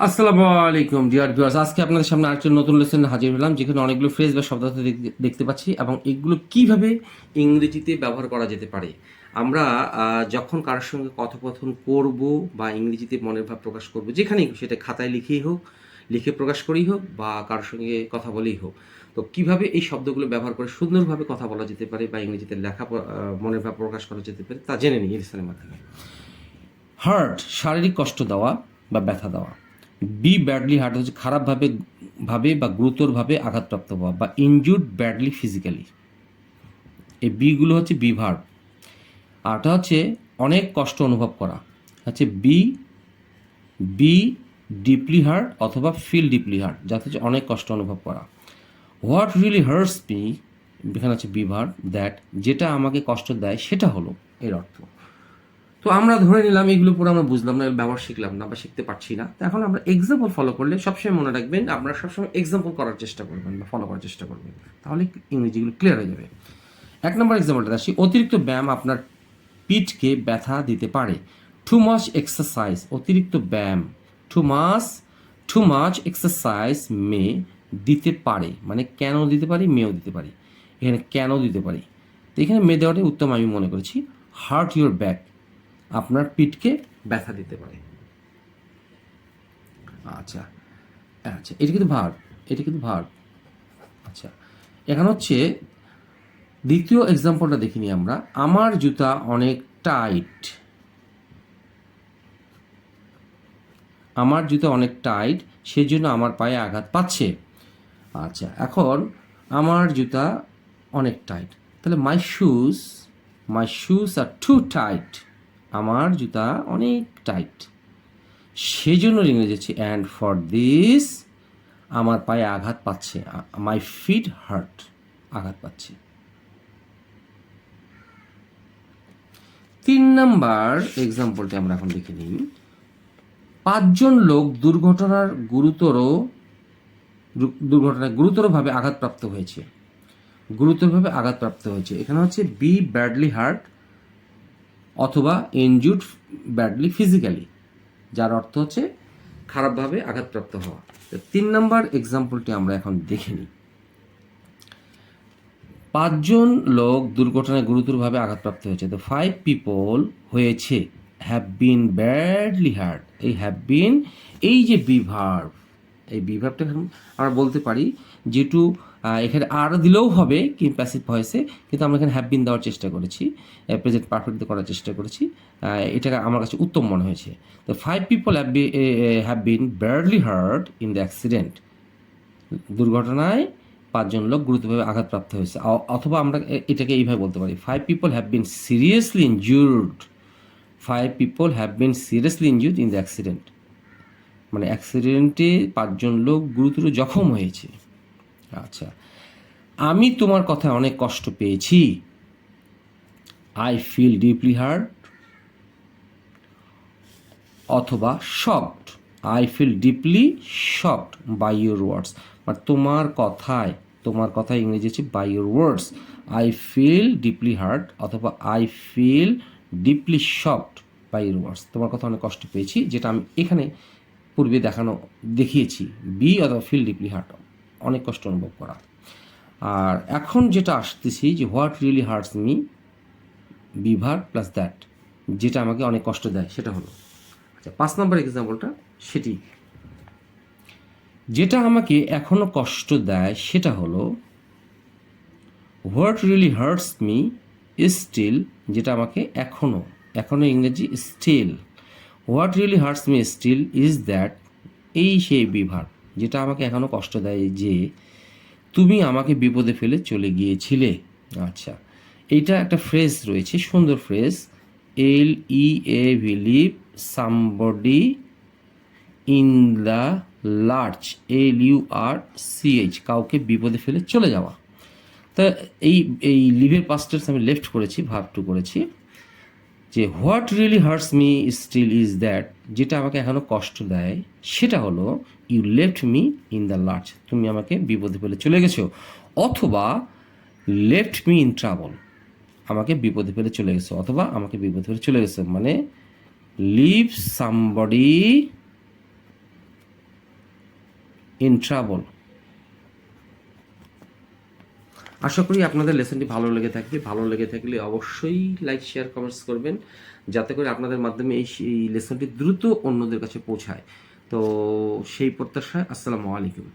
আসসালামু আলাইকুম dear viewers, আজকে আপনাদের সামনে আরেকটা নতুন লেসন হাজির হলাম, যেখানে অনেকগুলো ফ্রেজ বা শব্দার্থ দেখতে পাচ্ছি এবং এগুলো কিভাবে ইংরেজিতে ব্যবহার করা যেতে পারে। আমরা যখন কারোর সঙ্গে কথোপকথন করব বা ইংরেজিতে মনের ভাব প্রকাশ করব, যেখানেই হোক, সেটা খাতায় লিখেই হোক, লিখে প্রকাশ করেই হোক, বা কারোর সঙ্গে কথা বলেই হোক, তো কিভাবে এই শব্দগুলো ব্যবহার করে সুন্দরভাবে কথা বলা যেতে পারে বা ইংরেজিতে মনের ভাব প্রকাশ করা যেতে পারে, তা জেনে নিই এই লেসনের মাধ্যমে। হার্ট, শারীরিক কষ্ট দেওয়া বা ব্যথা দেওয়া। বি ব্যাডলি হার্ট হচ্ছে খারাপভাবে বা গুরুতরভাবে আঘাতপ্রাপ্ত হওয়া বা ইনজুর্ড ব্যাডলি ফিজিক্যালি। এই বিগুলো হচ্ছে বি ভার্ব। আরটা হচ্ছে অনেক কষ্ট অনুভব করা, হচ্ছে বি বি ডিপলি হার্ট অথবা ফিল ডিপলি হার্ট, যাতে হচ্ছে অনেক কষ্ট অনুভব করা। হোয়াট রিয়েলি হার্টস মি, এখানে হচ্ছে বি ভার্ব, দ্যাট, যেটা আমাকে কষ্ট দেয় সেটা হলো এর অর্থ। তো আমরা ধরে নিলাম এগুলো পুরো আমরা বুঝলাম না, ব্যবহার শিখলাম না বা শিখতে পারছি না। তো এখন আমরা এক্সাম্পল ফলো করলে, সবসময় মনে রাখবেন আপনারা সবসময় এক্সাম্পল করার চেষ্টা করবেন বা ফলো করার চেষ্টা করবেন, তাহলে ইংরেজিগুলো ক্লিয়ার হয়ে যাবে। এক নম্বর এক্সাম্পলটা আসি। অতিরিক্ত ব্যায়াম আপনার পিঠকে ব্যথা দিতে পারে। টু মাচ এক্সারসাইজ, অতিরিক্ত ব্যায়াম। টু মাচ এক্সারসাইজ মে, দিতে পারে মানে কেন দিতে পারি, মেও দিতে পারি, এখানে কেন দিতে পারি। তো এখানে মে দেওয়াটাই উত্তম আমি মনে করেছি। হার্ট ইউর ব্যাক, আপনার পিঠকে ব্যথা দিতে পারে। আচ্ছা আচ্ছা, এটা কিন্তু ভার্ব। আচ্ছা, এখানে হচ্ছে দ্বিতীয় এক্সাম্পলটা দেখিনি আমরা। আমার জুতা অনেক টাইট, আমার জুতা অনেক টাইট, সেজন্য আমার পায়ে আঘাত পাচ্ছে। আচ্ছা, এখন আমার জুতা অনেক টাইট, তাহলে my shoes are too tight, আমার জুতা অনেক টাইট, সেজন্য ইংরেজি হচ্ছে অ্যান্ড ফর দিস, আমার পায়ে আঘাত পাচ্ছে, মাই ফিট হার্ট, আঘাত পাচ্ছে। 3 নাম্বার এক্সাম্পলটি আমরা এখন দেখে নিই। 5 জন লোক দুর্ঘটনায় গুরুতরভাবে আঘাতপ্রাপ্ত হয়েছে। এখানে হচ্ছে বি ব্যাডলি হার্ট অথবা ইনজুর্ড ব্যাডলি ফিজিক্যালি, যার অর্থ হচ্ছে খারাপভাবে আঘাতপ্রাপ্ত হওয়া। 3 নাম্বার এক্সাম্পলটি আমরা এখন দেখে নিই। 5 জন লোক দুর্ঘটনায় গুরুতরভাবে আঘাতপ্রাপ্ত হয়েছে। তো 5 পিপল হয়েছে, হ্যাভ বিন ব্যাডলি হার্ট। এই হ্যাভ বিন, এই যে বিভার্ব, এই বিভার্বটা আমরা বলতে পারি যেটু এখানে আর দিলেও হবে কি প্যাসিভ ভয়েসে, কিন্তু আমরা এখানে হ্যাভ বিন দেওয়ার চেষ্টা করেছি, প্রেজেন্ট পারফেক্ট করার চেষ্টা করেছি। এটা আমার কাছে উত্তম মনে হয়েছে। তো 5 people have been badly heart in the accident, দুর্ঘটনায় 5 জন লোক গুরুতরভাবে আঘাতপ্রাপ্ত হয়েছে। অথবা আমরা এটাকে এইভাবে বলতে পারি, 5 people have been seriously injured, 5 people have been seriously injured in the accident, মানে অ্যাক্সিডেন্টে 5 জন লোক গুরুতর জখম হয়েছে। আচ্ছা, আমি তোমার কথায় অনেক কষ্ট পেয়েছি, আই ফিল ডিপলি হার্ট, অথবা shocked, I feel deeply shocked by your words, মানে তোমার কথায় ইংরেজি হচ্ছে by your words. I feel deeply hurt অথবা I feel deeply shocked by your words, তোমার কথা অনেক কষ্ট পেয়েছি, যেটা আমি এখানে পূর্বে দেখিয়েছি, বি অথবা ফিল ডিপলি হার্ট, অনেক কষ্ট অনুভব করা। আর এখন যেটা আসতেছি যে হোয়াট রিয়েলি হার্টস মি, বিভার প্লাস দ্যাট, যেটা আমাকে অনেক কষ্ট দেয় সেটা হলো। আচ্ছা, 5 নম্বর এক্সাম্পলটা সেটি, যেটা আমাকে এখনো কষ্ট দেয় সেটা হলো what really hurts me still, যেটা আমাকে এখনো ইংরেজি still, what really hurts me still is that, এই সেই বিভার, যেটা আমাকে এখনো কষ্ট দেয় যে তুমি আমাকে বিপদে ফেলে চলে গিয়েছিলে। আচ্ছা, এইটা একটা ফ্রেজ রয়েছে, সুন্দর phrase, LEAV, somebody in the lurch, LURCH, কাউকে বিপদে ফেলে চলে যাওয়া। তা এই লিভের পাস্টেন্স আমি লেফট করেছি, ভার্ব টু করেছি, যে what really hurts me still is that, যেটা আমাকে এখনও কষ্ট দেয় সেটা হলো you left me in the lurch, তুমি আমাকে বিপদে ফেলে চলে গেছো, অথবা লেফট মি ইন ট্রাবল, আমাকে বিপদে ফেলে চলে গেছো, অথবা আমাকে বিপদে ফেলে চলে গেছো, মানে লিভ সামবডি ইন ট্রাবল। আশা করি আপনাদের লেসনটি ভালো লেগে থাকবে। ভালো লেগে থাকলে অবশ্যই লাইক, শেয়ার, কমেন্টস করবেন, যাতে করে আপনাদের মাধ্যমে এই লেসনটি দ্রুত অন্যদের কাছে পৌঁছায়। তো সেই প্রত্যাশায় আসসালামু আলাইকুম।